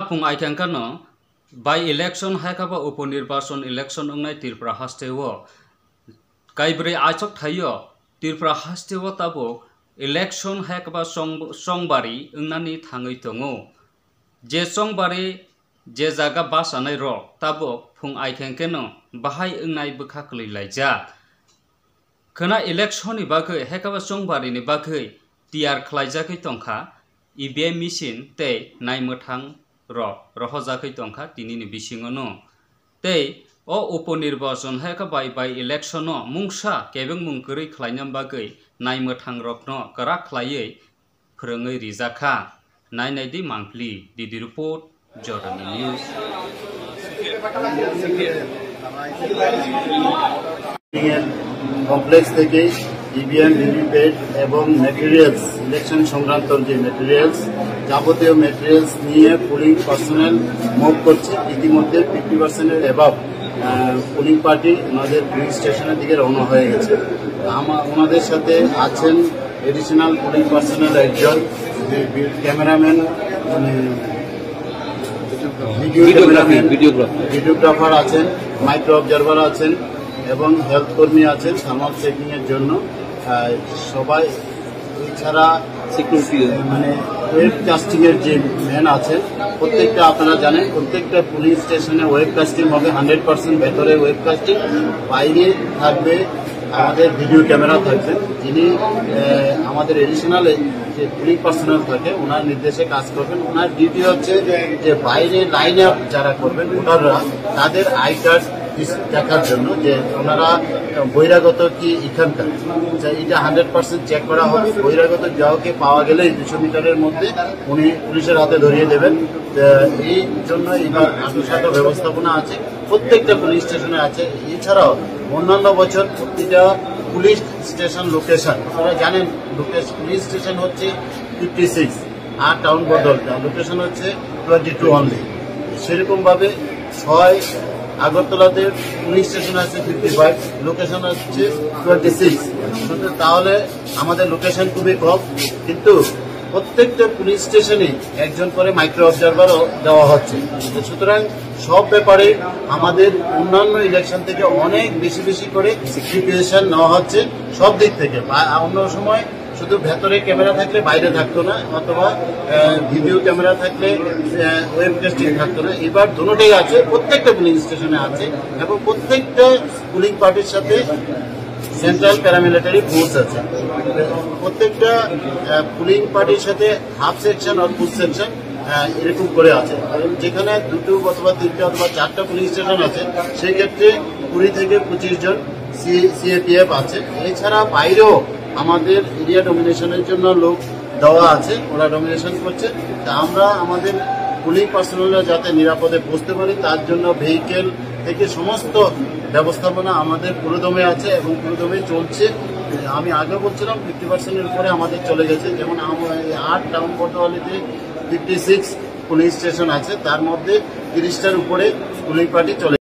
Pung aikheno by election haikaba uponirbashon election ungnai tirpra hastewo kaibrwi achukthaio tirpra hastewo tabo election haikaba songbari ungnani thangui tongo je songbari je jaga basanai rok tabo pung aikheno bahai ungnai bukha khlailaijak khana election ni bagui haikaba songbari ni bagui tiar khlaijakui tongkha EVM machine tei naimuthang rohojakui tongkha tinini bisingono tei o uponirbashon haika by election no mungsa kebeng mungkuri khlainam bagui naimuthang rokno karak khlaiui phwrwngui rijakha nainai monthly didi report joto news complex থেকে EVM VVPAT এবং materials election সংক্রান্ত যে materials যাবতীয় materials নিয়ে pulling personnel move করছে ইতিমধ্যে 50% above pulling party ওনাদের pulling স্টেশনের দিকে রওনা হয়ে গেছে ওনাদের সাথে আছেন এডিশনাল পুলিং পার্সোনেল একজন ক্যামেরাম্যান ভিডিওগ্রাফার আছেন মাইক্রো অবজারভার আছেন এবং হেলথ কর্মী আছেন থার্মাল চেকিং এর জন্য সবাই এছাড়া সিকিউরিটি মানে ওয়েবকাস্টিং এর যে ম্যান আছেন প্রত্যেকটা আপনারা জানেন প্রত্যেকটা পুলিশ স্টেশনে ওয়েবকাস্টিং হবে 100% ভেতরে ওয়েবকাস্টিং বাইরে থাকবে আমাদের ভিডিও ক্যামেরা থাকবে যিনি আমাদের এডিশনাল যে পুলিশ পার্সোনাল থাকে ওনার নির্দেশে কাজ করবেন ওনার ডিউটি হচ্ছে যে বাইরে লাইন আপ যারা করবেন ভোটাররা তাদের আই কার্ড দেখার জন্য যে ওনারা বহিরাগত কি এখানকার এটা 100% চেক করা হবে বহিরাগত যাওকে পাওয়া গেলে 200 মিটারের মধ্যে উনি পুলিশের হাতে ধরিয়ে দেবেন এই জন্য এবার আন্তঃসাত ব্যবস্থাপনা আছে প্রত্যেকটা পুলিশ স্টেশনে আছে এছাড়াও অন্যান্য বছর প্রতিটা পুলিশ স্টেশন লোকেশন আপনারা জানেন পুলিশ স্টেশন হচ্ছে 56 আর টাউন বদলটা লোকেশন হচ্ছে 22 অনলি সেরকম ভাবে 6 আগরতলাতে পুলিশ স্টেশন আছে 55 লোকেশন হচ্ছে 26 তাহলে আমাদের লোকেশন খুবই কম কিন্তু প্রত্যেকটা পুলিশ স্টেশনে একজন করে মাইক্রো অবজারভারও দেওয়া হচ্ছে সুতরাং সব ব্যাপারে আমাদের অন্যান্য ইলেকশন থেকে অনেক বেশি করে প্রিপারেশন নেওয়া হচ্ছে সব দিক থেকে অন্য সময় শুধু ভেতরে ক্যামেরা থাকলে বাইরে থাকতো না অথবা ভিডিও ক্যামেরা থাকলে ওয়েবকাস্টিং থাকতো না এবার দুটোটাই আছে প্রত্যেকটা পুলিং স্টেশনে আছে এবং প্রত্যেকটা পুলিং পার্টির সাথে সেন্ট্রাল প্যারামিলিটারি ফোর্স আছে প্রত্যেকটা পুলিং পার্টির সাথে হাফ সেকশন আর ফুল সেকশন এরকম করে আছে যেখানে 2 অথবা 3 অথবা 4টা পুলিশ স্টেশন আছে সেই ক্ষেত্রে 20 থেকে 25 জন সিএপিএফ আছে এছাড়া বাইরেও আমাদের এরিয়া ডমিনেশনের জন্য লোক দেওয়া আছে ওরা ডমিনেশন করছে তা আমরা আমাদের পুলিং পার্সোনালরা যাতে নিরাপদে পৌঁছতে পারি তার জন্য ভেহিকেল থেকে সমস্ত ব্যবস্থাপনা আমাদের পুরোদমে আছে এবং পুরোদমে চলছে আমি আগে বলছিলাম 50% উপরে আমাদের চলে গেছে যেমন 8 টাউন কোতোয়ালিতে 56 পুলিশ স্টেশন আছে তার মধ্যে 30টার উপরে পুলিং পার্টি চলে